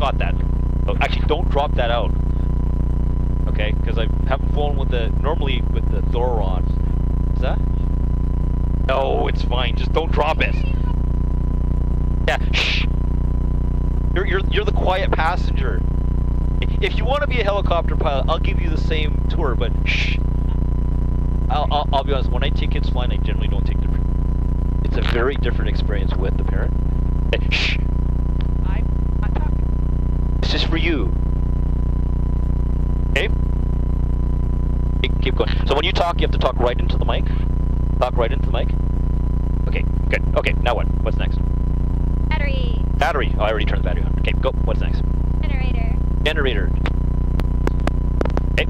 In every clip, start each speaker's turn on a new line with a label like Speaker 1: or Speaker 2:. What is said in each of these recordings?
Speaker 1: got that. Oh, actually, don't drop that out. Okay, because I haven't flown with normally with the door on. Is that? No, it's fine. Just don't drop it. Yeah, shh. You're the quiet passenger. If you want to be a helicopter pilot, I'll give you the same tour, but shh. I'll be honest, when I take kids flying, I generally don't take them. It's a very different experience with the parent. Hey, shh.
Speaker 2: I'm not talking.
Speaker 1: This is for you. Okay? Keep going. So when you talk, you have to talk right into the mic. Talk right into the mic. Okay, good. Okay, now what? What's next?
Speaker 2: Battery.
Speaker 1: Battery. Oh, I already turned the battery on. Okay, go. What's next?
Speaker 2: Generator.
Speaker 1: Generator. Okay.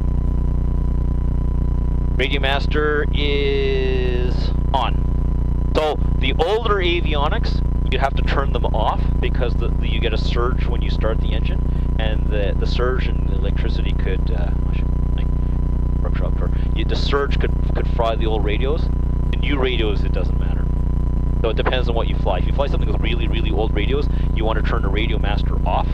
Speaker 1: Radio master is on. So the older avionics, you have to turn them off because you get a surge when you start the engine, and the surge in the electricity could the surge could fry the old radios. The new radios, it doesn't matter. So it depends on what you fly. If you fly something with really, really old radios, you want to turn the radio master off,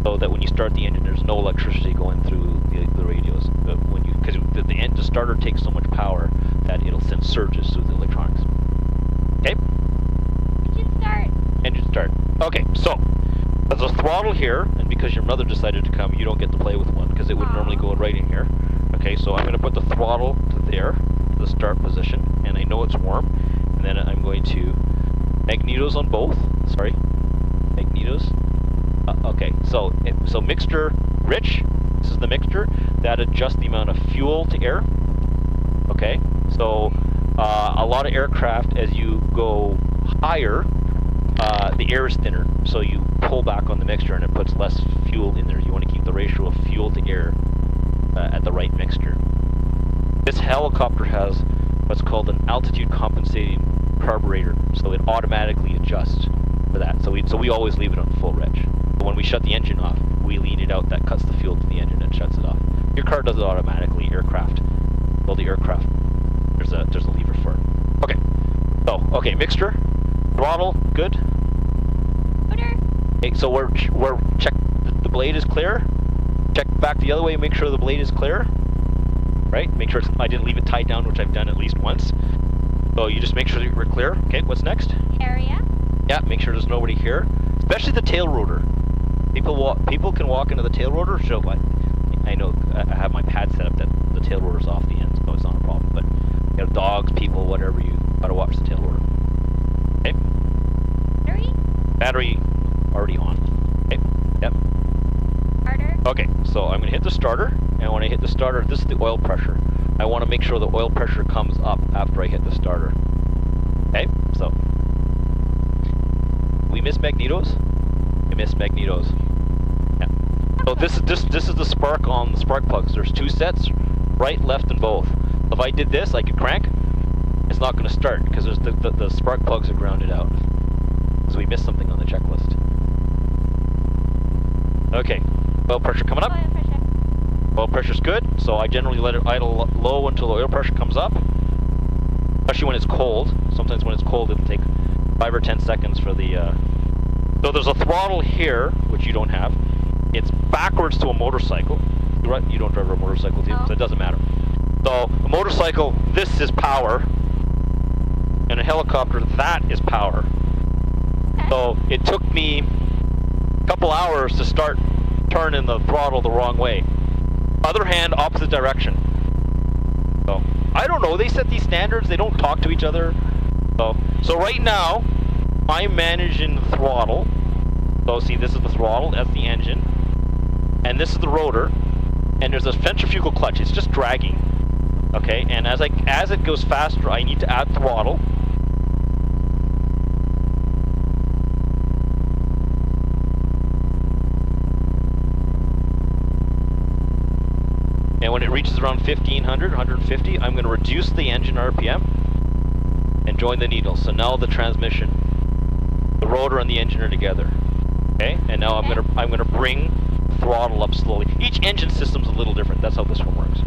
Speaker 1: so that when you start the engine, there's no electricity going through the radios. Because the starter takes so much power that it'll send surges through the electronics. Okay?
Speaker 2: Engine start.
Speaker 1: Engine start. Okay, so there's a throttle here, and because your mother decided to come, you don't get to play with one, because it would normally go right in here. Okay, so I'm going to put the throttle to there, to the start position, and I know it's warm, and then I'm going to magnetos on both. Sorry, magnetos. Okay, so mixture rich. This is the mixture that adjusts the amount of fuel to air. Okay, so a lot of aircraft, as you go higher, the air is thinner, so you pull back on the mixture and it puts less fuel in there. You want to keep the ratio of fuel to air at the right mixture. This helicopter has what's called an altitude compensating carburetor, so it automatically adjusts for that. So we always leave it on full reg. But when we shut the engine off, we lean it out. That cuts the fuel to the engine and shuts it off. Your car does it automatically. Aircraft, well, the aircraft, there's a lever for it. Okay. So okay, mixture, throttle, good.
Speaker 2: Motor.
Speaker 1: Okay, so we're check the blade is clear. Check back the other way, make sure the blade is clear. Right? Make sure I didn't leave it tied down, which I've done at least once. So you just make sure that we're clear. Okay, what's next?
Speaker 2: Area.
Speaker 1: Yeah, make sure there's nobody here. Especially the tail rotor. People can walk into the tail rotor. So I know I have my pad set up that the tail rotor's off the end, so it's not a problem. But you know, dogs, people, whatever, you gotta watch the tail rotor. Okay.
Speaker 2: Battery.
Speaker 1: Battery already on. Okay. Yep.
Speaker 2: Starter.
Speaker 1: Okay, so I'm going to hit the starter, and when I hit the starter, this is the oil pressure. I want to make sure the oil pressure comes up after I hit the starter. Okay, so we miss magnetos. We miss magnetos. Yeah. So this is the spark on the spark plugs. There's two sets, right, left, and both. If I did this, I could crank. It's not going to start because there's the spark plugs are grounded out. So we missed something on the checklist. Okay. Oil pressure coming up.
Speaker 2: Oil pressure.
Speaker 1: Oil pressure's good, so I generally let it idle low until the oil pressure comes up. Especially when it's cold. Sometimes when it's cold, it'll take 5 or 10 seconds for the. So there's a throttle here, which you don't have. It's backwards to a motorcycle. You don't drive a motorcycle, do you?
Speaker 2: No.
Speaker 1: So it doesn't matter. So a motorcycle, this is power, and a helicopter, that is power.
Speaker 2: Okay.
Speaker 1: So it took me a couple hours to start turning the throttle the wrong way. Other hand, opposite direction. So I don't know. They set these standards. They don't talk to each other. So right now, I'm managing the throttle. So see, this is the throttle. That's the engine, and this is the rotor. And there's a centrifugal clutch. It's just dragging. Okay. And as it goes faster, I need to add throttle. And when it reaches around 1500, 150, I'm going to reduce the engine RPM and join the needle. So now the transmission, the rotor and the engine are together. Okay, and now I'm gonna bring throttle up slowly. Each engine system's a little different. That's how this one works.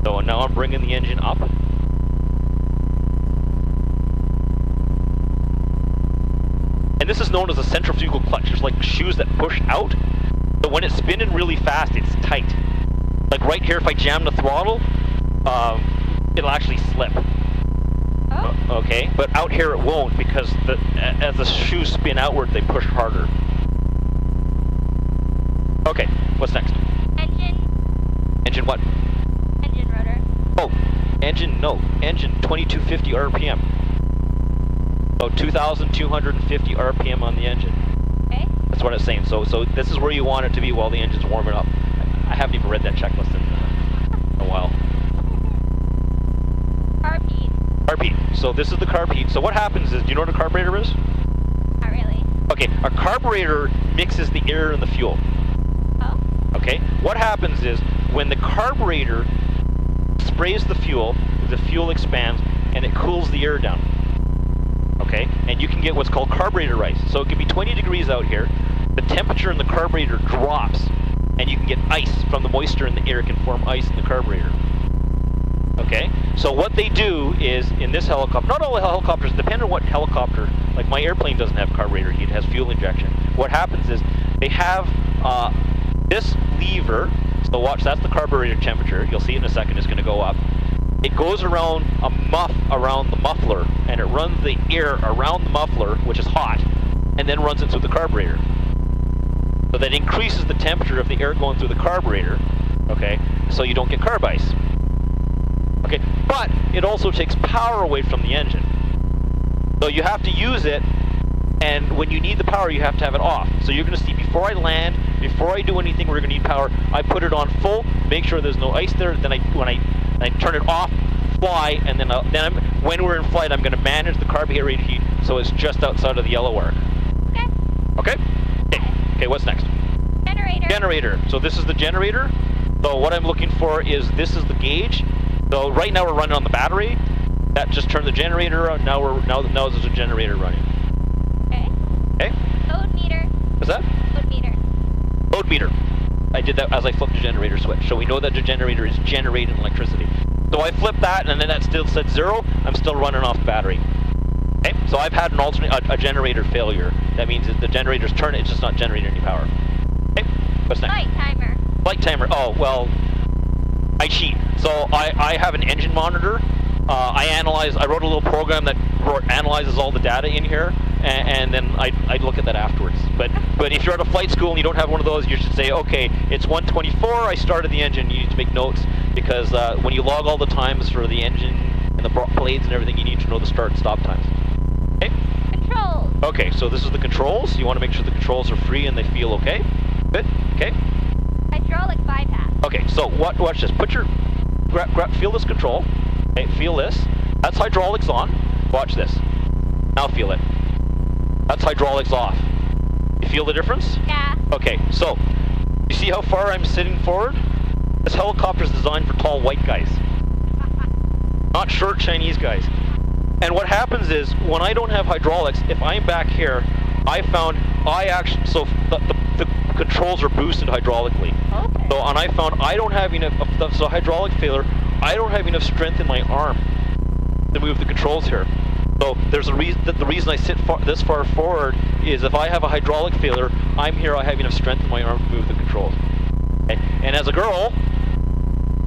Speaker 1: So now I'm bringing the engine up. And this is known as a centrifugal clutch. There's like shoes that push out. when it's spinning really fast, it's tight. Like right here, if I jam the throttle, it'll actually slip.
Speaker 2: Oh.
Speaker 1: Okay, but out here it won't because as the shoes spin outward, they push harder. Okay, what's next?
Speaker 2: Engine.
Speaker 1: Engine what?
Speaker 2: Engine rotor.
Speaker 1: Oh, engine 2250 RPM. So 2250 RPM on the engine.
Speaker 2: Okay.
Speaker 1: That's what it's saying. So this is where you want it to be while the engine's warming up. I haven't even read that checklist in a while.
Speaker 2: Carb heat.
Speaker 1: Carb heat. So this is the carb heat. So what happens is, do you know what a carburetor is?
Speaker 2: Not really.
Speaker 1: Okay, a carburetor mixes the air and the fuel.
Speaker 2: Oh.
Speaker 1: Okay, what happens is when the carburetor sprays the fuel expands and it cools the air down. Okay, and you can get what's called carburetor ice. So it can be 20 degrees out here. The temperature in the carburetor drops, and you can get ice from the moisture in the air. It can form ice in the carburetor. Okay, so what they do is in this helicopter, not all helicopters, depending on what helicopter, like my airplane doesn't have carburetor heat, it has fuel injection. What happens is they have this lever, so watch, that's the carburetor temperature. You'll see it in a second, it's going to go up. It goes around around the muffler, and it runs the air around the muffler, which is hot, and then runs it through the carburetor. So that increases the temperature of the air going through the carburetor, okay, so you don't get carb ice. Okay, but it also takes power away from the engine. So you have to use it, and when you need the power, you have to have it off. So you're going to see before I land, before I do anything, we're going to need power. I put it on full, make sure there's no ice there. Then when I turn it off, fly, and then when we're in flight, I'm going to manage the carburetor heat so it's just outside of the yellow arc.
Speaker 2: Okay.
Speaker 1: Okay. Okay. What's next?
Speaker 2: Generator.
Speaker 1: Generator. So this is the generator. So what I'm looking for is this is the gauge. So right now we're running on the battery. That just turned the generator on. Now there's a generator running.
Speaker 2: Okay.
Speaker 1: Okay.
Speaker 2: Load meter.
Speaker 1: What's that?
Speaker 2: Load meter.
Speaker 1: Load meter. I did that as I flipped the generator switch. So we know that the generator is generating electricity. So I flipped that, and then that still said 0. I'm still running off the battery. Okay. So I've had a generator failure. That means that the generator's turning. It's just not generating any power. Okay. What's next?
Speaker 2: Flight timer.
Speaker 1: Flight timer. Oh well. I cheat. So I have an engine monitor. I wrote a little program that analyzes all the data in here, and then I look at that afterwards. But if you're at a flight school and you don't have one of those, you should say, okay, it's 1:24. I started the engine. You need to make notes because when you log all the times for the engine and the blades and everything, you need to know the start and stop times. Okay.
Speaker 2: Controls.
Speaker 1: Okay. So this is the controls. You want to make sure the controls are free and they feel okay. Good. Okay.
Speaker 2: Hydraulic bypass.
Speaker 1: Okay, so watch this. Put your feel this control. Okay, feel this. That's hydraulics on. Watch this. Now feel it. That's hydraulics off. You feel the difference?
Speaker 2: Yeah.
Speaker 1: Okay, so you see how far I'm sitting forward? This helicopter is designed for tall white guys, not short Chinese guys. And what happens is when I don't have hydraulics, if I'm back here, the controls are boosted hydraulically.
Speaker 2: Okay.
Speaker 1: So, and I found I don't have enough, so hydraulic failure, I don't have enough strength in my arm to move the controls here. So there's a reason that the reason I sit this far forward is if I have a hydraulic failure, I'm here, I have enough strength in my arm to move the controls. Okay? And as a girl,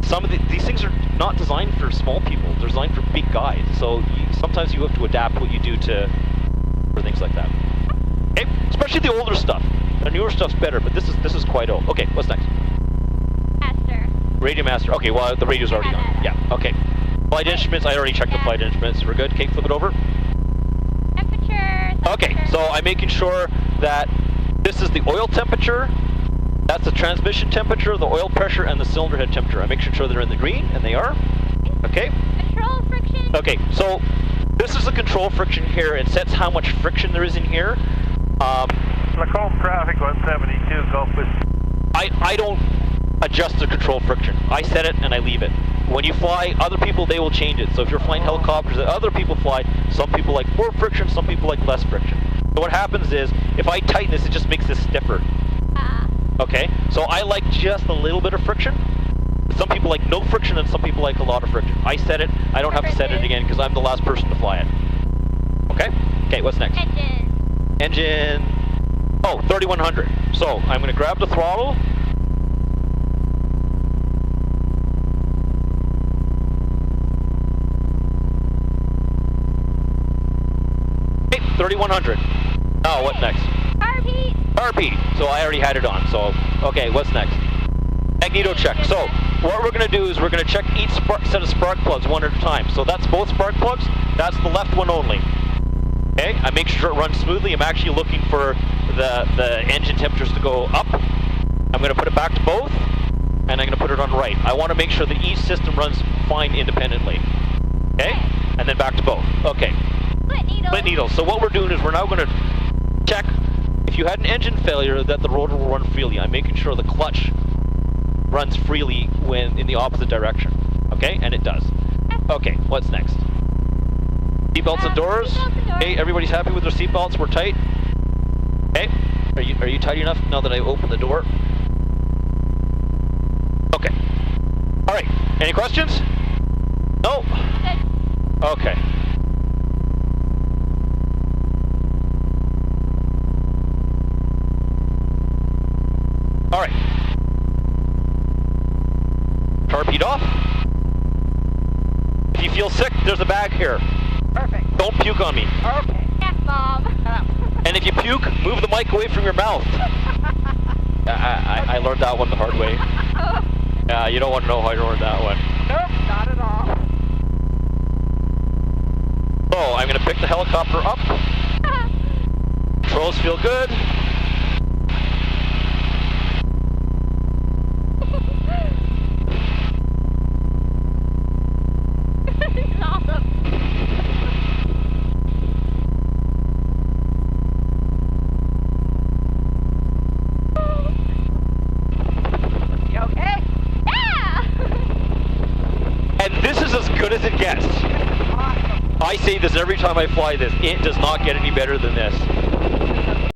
Speaker 1: some of these things are not designed for small people, they're designed for big guys. So sometimes you have to adapt what you do for things like that. Okay? Especially the older stuff. The newer stuff's better, but this is quite old. Okay, what's next?
Speaker 2: Master.
Speaker 1: Radio master. Okay, well the radio's already on. Yeah. Okay. Flight instruments. I already checked the flight instruments. We're good. Okay, flip it over.
Speaker 2: Temperature.
Speaker 1: Okay, so I'm making sure that this is the oil temperature. That's the transmission temperature, the oil pressure, and the cylinder head temperature. I'm making sure they're in the green, and they are. Okay.
Speaker 2: Control friction.
Speaker 1: Okay, so this is the control friction here. It sets how much friction there is in here.
Speaker 3: Lacombe traffic 172, Gulf with.
Speaker 1: I don't adjust the control friction. I set it and I leave it. When you fly, other people, they will change it. So if you're flying helicopters that other people fly, some people like more friction, some people like less friction. So what happens is, if I tighten this, it just makes this stiffer. Okay? So I like just a little bit of friction. Some people like no friction and some people like a lot of friction. I set it. I don't have to set it again because I'm the last person to fly it. Okay? Okay, what's next?
Speaker 2: Engine.
Speaker 1: Engine. Oh, 3100. So I'm going to grab the throttle. Okay, 3100. Now what next?
Speaker 2: RP.
Speaker 1: RP. So I already had it on. So, okay, what's next? Magneto check. So what we're going to do is we're going to check each set of spark plugs one at a time. So that's both spark plugs. That's the left one only. Okay, I make sure it runs smoothly. I'm actually looking for the engine temperatures to go up. I'm going to put it back to both, and I'm going to put it on right. I want to make sure that each system runs fine independently. Okay, and then back to both. Okay.
Speaker 2: Split needle.
Speaker 1: Split needles. So what we're doing is we're now going to check if you had an engine failure that the rotor will run freely. I'm making sure the clutch runs freely when in the opposite direction. Okay, and it does. Okay, what's next? Seatbelts and doors.
Speaker 2: Seatbelts and doors.
Speaker 1: Okay, everybody's happy with their seatbelts. We're tight. Okay, are you tight enough now that I opened the door? Okay. All right. Any questions? No.
Speaker 2: Good.
Speaker 1: Okay. All right. Torpedo off. If you feel sick, there's a bag here.
Speaker 4: Perfect.
Speaker 1: Don't puke on me.
Speaker 4: Okay.
Speaker 2: Yes, Mom.
Speaker 1: And if you puke, move the mic away from your mouth. I learned that one the hard way. You don't want to know how I learned that one.
Speaker 4: Nope, not at all.
Speaker 1: So I'm going to pick the helicopter up. Controls feel good.
Speaker 2: This is awesome.
Speaker 4: You okay?
Speaker 2: Yeah.
Speaker 1: And this is as good as it gets.
Speaker 4: Awesome.
Speaker 1: I say this every time I fly this. It does not get any better than this.